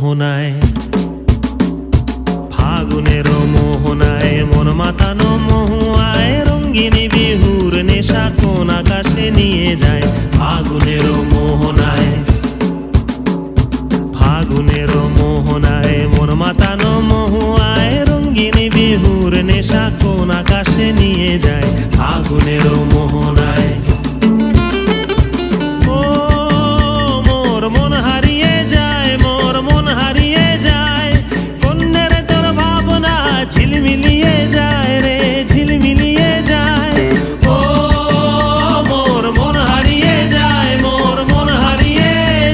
মোহনায়, ফাগুনের মোহনায় মন মাতানো মহুয়ায় রঙ্গিনী বিহুর নেশা কোন আকাশে নিয়ে যায়। ফাগুনের মোহনায়, ফাগুনের মোহনায় মন মাতানো মহুয়ায় রঙ্গিনী বিহুর নেশা কোন আকাশে নিয়ে যায়। ফাগুনের মোহনায় ঝিলমিলিয়ে যায় রে, ঝিলমিলিয়ে যায়। ও মোর মন হারিয়ে যায়, মোর মন হারিয়ে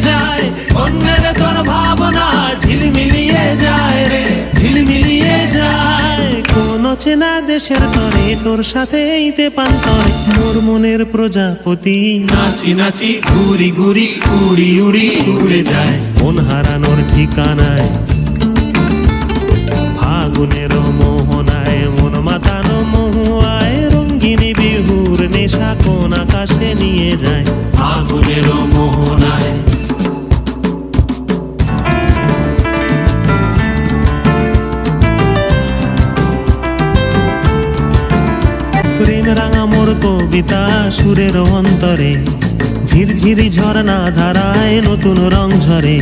যায়। অন্যের তোর ভাবনা ঝিলমিলিয়ে যায় রে, ঝিলমিলিয়ে যায়। কোন চেনা দেশের তরে তোর সাথে ইতে পান্তরে মোর মনের প্রজাপতি নাচি নাচি ঘুরি ঘুরি উড়ি উড়ি উড়ে যায় মন হারানোর ঠিকানায়। ফাগুনের মোহনায় মন মাতানো মহুয়ায় রঙ্গিনী বিহুর নেশা কোন আকাশে নিয়ে যায়। ফাগুনের মোহনায় প্রেম রাঙা মোর কবিতা সুরের অন্তরে ঝিরঝিরি ঝর্ণা ধারায় নতুন রং ঝরে।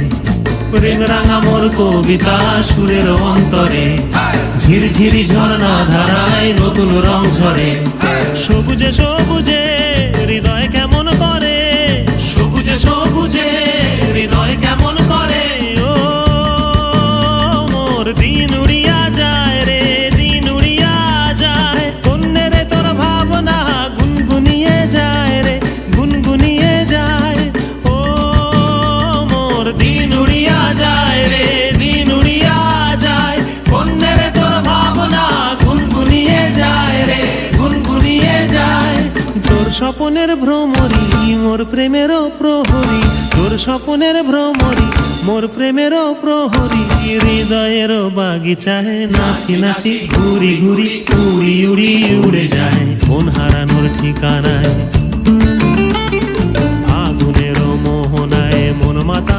প্রেম রাঙা মোর কবিতা সুরের অন্তরে ঝিরঝিরি ঝর্ণা ধারায় নতুন রং ঝরে। সবুজে সবুজে হৃদয় কেমন করে, সবুজে সবুজে হৃদয় কেমন করে। ও মোর দিন উড়িয়া যায় রে, দিন উড়িয়া যায়। কন্যের তোর ভাবনা গুনগুনিয়ে যায় রে, গুনগুনিয়ে যায়। ও মোর দিন উড়িয়া যায় রে, দিন উড়িয়া যায়। কন্যের তোর ভাবনা গুনগুনিয়ে যায় রে, গুনগুনিয়ে যায়। তোর স্বপনের ভ্রমরি মোর প্রেমেরও প্রহরী, তোর স্বপনের ভ্রমরি মোর প্রেমেরও প্রহরী। হৃদয়ের বাগিচায় নাচি নাচি ঘুরি ঘুরি উড়ি উড়ি উড়ে যায় মন হারানোর ঠিকানায়। ফাগুনের মোহনায় মন মাতা